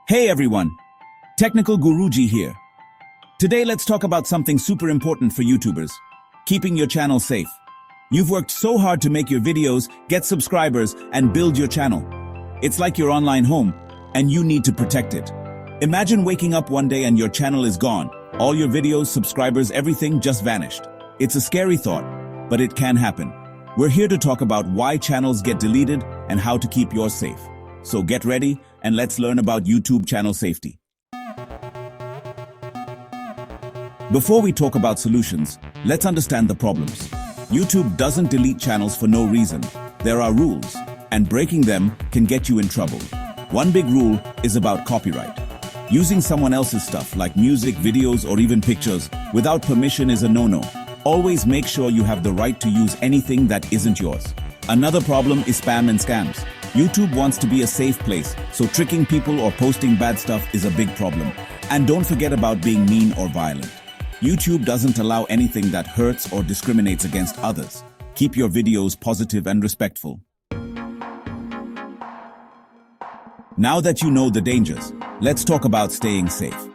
Hey everyone, Technical Guruji here. Today let's talk about something super important for YouTubers, keeping your channel safe. You've worked so hard to make your videos, get subscribers, and build your channel. It's like your online home, and you need to protect it. Imagine waking up one day and your channel is gone. All your videos, subscribers, everything just vanished. It's a scary thought, but it can happen. We're here to talk about why channels get deleted and how to keep yours safe. So get ready and let's learn about YouTube channel safety. Before we talk about solutions, let's understand the problems. YouTube doesn't delete channels for no reason. There are rules, and breaking them can get you in trouble. One big rule is about copyright. Using someone else's stuff like music, videos, or even pictures without permission is a no-no. Always make sure you have the right to use anything that isn't yours. Another problem is spam and scams. YouTube wants to be a safe place, so tricking people or posting bad stuff is a big problem. And don't forget about being mean or violent. YouTube doesn't allow anything that hurts or discriminates against others. Keep your videos positive and respectful. Now that you know the dangers, let's talk about staying safe.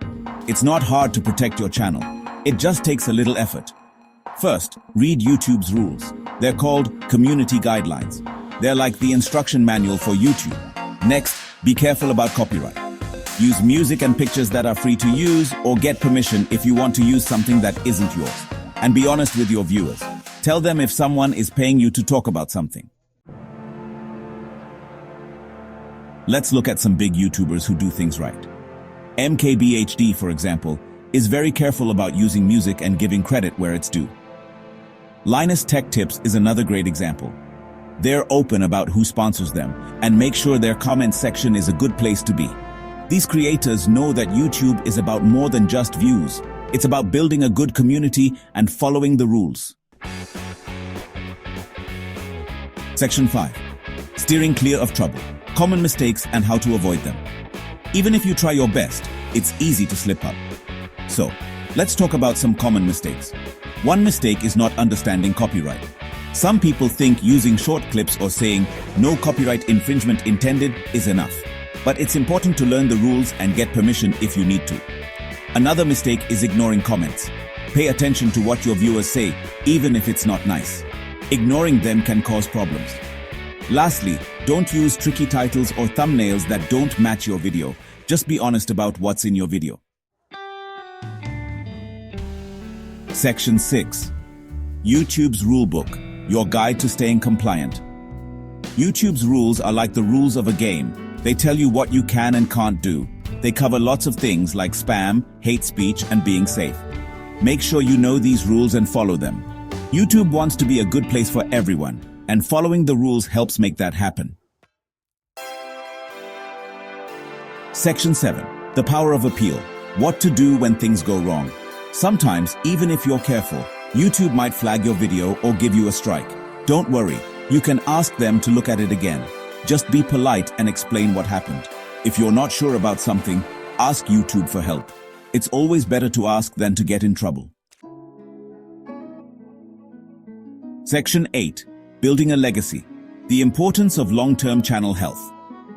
It's not hard to protect your channel. It just takes a little effort. First, read YouTube's rules. They're called community guidelines. They're like the instruction manual for YouTube. Next, be careful about copyright. Use music and pictures that are free to use or get permission if you want to use something that isn't yours. And be honest with your viewers. Tell them if someone is paying you to talk about something. Let's look at some big YouTubers who do things right. MKBHD, for example, is very careful about using music and giving credit where it's due. Linus Tech Tips is another great example. They're open about who sponsors them and make sure their comment section is a good place to be. These creators know that YouTube is about more than just views. It's about building a good community and following the rules. Section 5. Steering clear of trouble. Common mistakes and how to avoid them. Even if you try your best, it's easy to slip up. So, let's talk about some common mistakes. One mistake is not understanding copyright. Some people think using short clips or saying "no copyright infringement intended" is enough. But it's important to learn the rules and get permission if you need to. Another mistake is ignoring comments. Pay attention to what your viewers say, even if it's not nice. Ignoring them can cause problems. Lastly, don't use tricky titles or thumbnails that don't match your video. Just be honest about what's in your video. Section 6. YouTube's Rulebook, your guide to staying compliant. YouTube's rules are like the rules of a game. They tell you what you can and can't do. They cover lots of things like spam, hate speech, and being safe. Make sure you know these rules and follow them. YouTube wants to be a good place for everyone, and following the rules helps make that happen. Section 7. The power of appeal. What to do when things go wrong. Sometimes, even if you're careful, YouTube might flag your video or give you a strike. Don't worry, you can ask them to look at it again. Just be polite and explain what happened. If you're not sure about something, ask YouTube for help. It's always better to ask than to get in trouble. Section 8. Building a legacy. The importance of long-term channel health.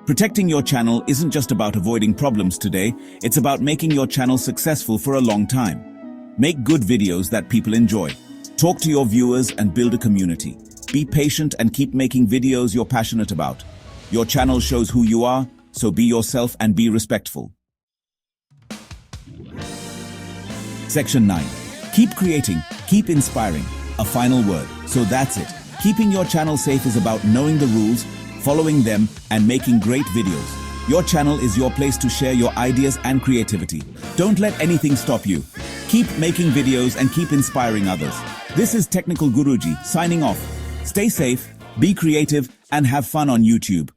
Protecting your channel isn't just about avoiding problems today, it's about making your channel successful for a long time. Make good videos that people enjoy. Talk to your viewers and build a community. Be patient and keep making videos you're passionate about. Your channel shows who you are, so be yourself and be respectful. Section 9. Keep creating, keep inspiring. A final word. So that's it. Keeping your channel safe is about knowing the rules, following them, and making great videos. Your channel is your place to share your ideas and creativity. Don't let anything stop you. Keep making videos and keep inspiring others. This is Technical Guruji signing off. Stay safe, be creative, and have fun on YouTube.